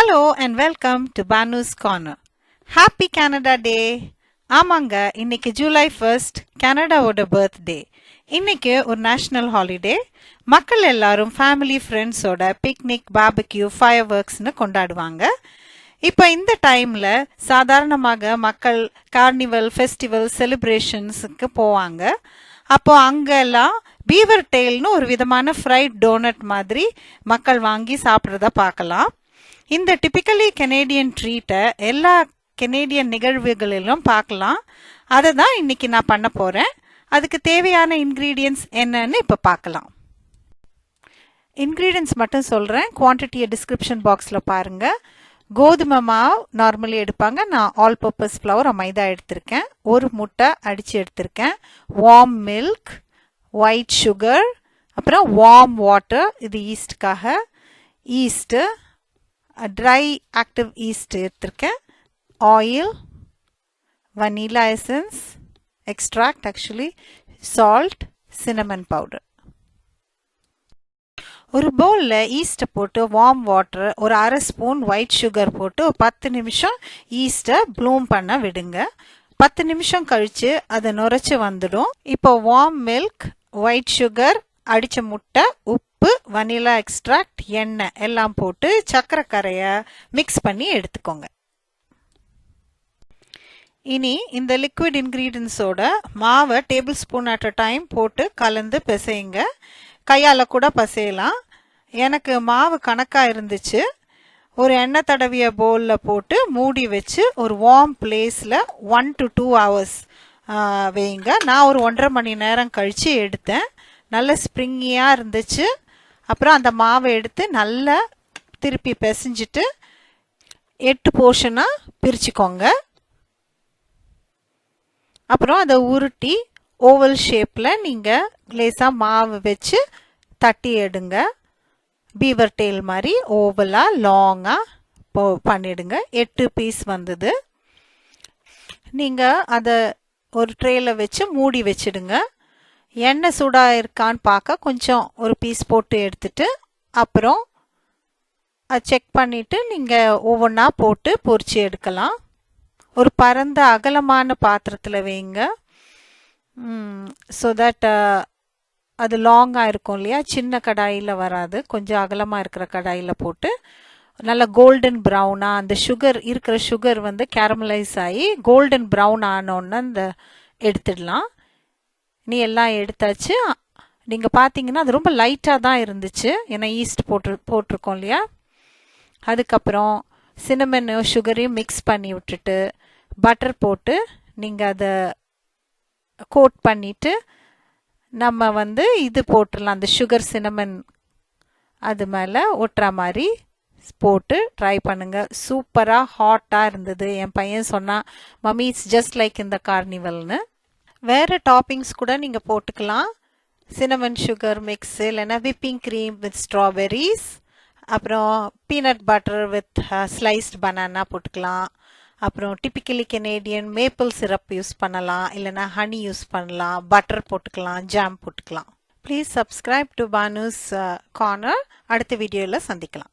Hello and welcome to Banu's Corner. Happy Canada Day! ஆமாங்க, இன்னைக்கு July 1st கனடாவோட birthday. இன்னைக்கு ஒரு நேஷனல் ஹாலிடே. மக்கள் எல்லாரும் ஃபேமிலி ஃப்ரெண்ட்ஸோட பிக்னிக், பார்பக்யூ, ஃபயர் ஒர்க்ஸ்னு கொண்டாடுவாங்க. இப்போ இந்த டைம்ல சாதாரணமாக மக்கள் கார்னிவல், ஃபெஸ்டிவல், செலிப்ரேஷன்ஸுக்கு போவாங்க. அப்போ அங்கெல்லாம் பீவர் டெயில்னு ஒரு விதமான ஃப்ரைட் டோனட் மாதிரி மக்கள் வாங்கி சாப்பிட்றத பார்க்கலாம். இந்த டிபிக்கலி கெனேடியன் ட்ரீட்டை எல்லா கெனேடியன் நிகழ்வுகளிலும் பார்க்கலாம். அதை தான் இன்னைக்கு நான் பண்ண போகிறேன். அதுக்கு தேவையான இன்க்ரீடியன்ட்ஸ் என்னன்னு இப்போ பார்க்கலாம். இன்க்ரீடியன்ட்ஸ் மட்டும் சொல்கிறேன், குவான்டிட்டியை டிஸ்கிரிப்ஷன் பாக்ஸில் பாருங்கள். கோதுமை மாவு நார்மலி எடுப்பாங்க. நான் ஆல் பர்பஸ் ஃப்ளவர் மைதா எடுத்திருக்கேன். ஒரு முட்டை அடித்து எடுத்திருக்கேன். வார்ம் மில்க், ஒயிட் சுகர், அப்புறம் வார்ம் வாட்டர், இது ஈஸ்ட்டுக்காக. ஈஸ்ட்டு, ட்ரை ஆக்டிவ் ஈஸ்ட் எடுத்திருக்கேன். Oil, vanilla essence, extract actually, salt, cinnamon powder. ஒரு பவுலில் ஈஸ்ட்டை போட்டு வார்ம் வாட்டர், ஒரு அரை ஸ்பூன் ஒயிட் சுகர் போட்டு 10 நிமிஷம் ஈஸ்ட்டை ப்ளூம் பண்ண விடுங்க. 10 நிமிஷம் கழித்து அதை நுரைச்சி வந்துடும். இப்போ வார்ம் மில்க், ஒயிட் சுகர், அடித்த முட்டை, உப்பு, வனிலா எக்ஸ்ட்ராக்ட், எண்ணெய் எல்லாம் போட்டு சர்க்கரை கரையை மிக்ஸ் பண்ணி எடுத்துக்கோங்க. இனி இந்த லிக்விட் இன்க்ரீடியன்ஸோட மாவை table spoon at a time போட்டு கலந்து பிசையுங்க. கையால் கூட பிசையலாம். எனக்கு மாவு கணக்காக இருந்துச்சு. ஒரு எண்ணெய் தடவிய பவுலில் போட்டு மூடி வச்சு ஒரு வார்ம் பிளேஸில் 1 to 2 hours வைங்க. நான் ஒரு 1.5 மணி நேரம் கழித்து எடுத்தேன். நல்ல ஸ்ப்ரிங்கியாக இருந்துச்சு. அப்புறம் அந்த மாவை எடுத்து நல்லா திருப்பி பிசைஞ்சிட்டு 8 போர்ஷனாக பிரிச்சுக்கோங்க. அப்புறம் அதை உருட்டி ஓவல் ஷேப்பில் நீங்கள் லேசாக மாவு வச்சு தட்டி எடுங்க. பீவர் டெயில் மாதிரி ஓவலாக லாங்காக பண்ணிடுங்க. 8 பீஸ் வந்தது. நீங்கள் அதை ஒரு ட்ரேயில் வச்சு மூடி வச்சிடுங்க. எண்ணெய் சூடாக இருக்கான்னு பார்க்க கொஞ்சம் ஒரு பீஸ் போட்டு எடுத்துட்டு அப்புறம் அதை செக் பண்ணிவிட்டு நீங்கள் ஒவ்வொன்றா போட்டு பொரிச்சு எடுக்கலாம். ஒரு பரந்த அகலமான பாத்திரத்தில் வைங்க. ஸோ தட் அது லாங்காக இருக்கும் இல்லையா, சின்ன கடாயில் வராது. கொஞ்சம் அகலமாக இருக்கிற கடாயில் போட்டு நல்லா கோல்டன் ப்ரௌனாக அந்த சுகர் இருக்கிற சுகர் வந்து கேரமலைஸ் ஆகி கோல்டன் ப்ரௌன் ஆனோன்னு அந்த எடுத்துடலாம். நீ எல்லாம் எடுத்தாச்சு. நீங்கள் பார்த்தீங்கன்னா அது ரொம்ப லைட்டாக தான் இருந்துச்சு, ஏன்னா ஈஸ்ட் போட்டிருக்கோம் இல்லையா. அதுக்கப்புறம் சின்னமன் சுகரையும் மிக்ஸ் பண்ணி விட்டுட்டு பட்டர் போட்டு நீங்கள் அதை கோட் பண்ணிவிட்டு நம்ம வந்து இது போட்டுடலாம். அந்த சுகர் சின்னமன் அது மேலே ஒட்டுற மாதிரி போட்டு ட்ரை பண்ணுங்கள். சூப்பராக ஹாட்டாக இருந்தது. என் பையன் சொன்னான், மம்மி இட்ஸ் ஜஸ்ட் லைக் இந்த கார்னிவல்னு. வேறு டாப்பிங்ஸ் கூட நீங்கள் போட்டுக்கலாம். சின்னமன் சுகர் மிக்ஸ், இல்லைன்னா விப்பிங் க்ரீம் வித் ஸ்ட்ராபெரிஸ், அப்புறம் peanut butter with sliced banana போட்டுக்கலாம். அப்புறம் typically Canadian maple syrup use பண்ணலாம், இல்லைனா ஹனி யூஸ் பண்ணலாம், பட்டர் போட்டுக்கலாம், ஜாம் போட்டுக்கலாம். Please subscribe to Banu's corner. அடுத்த வீடியோவில் சந்திக்கலாம்.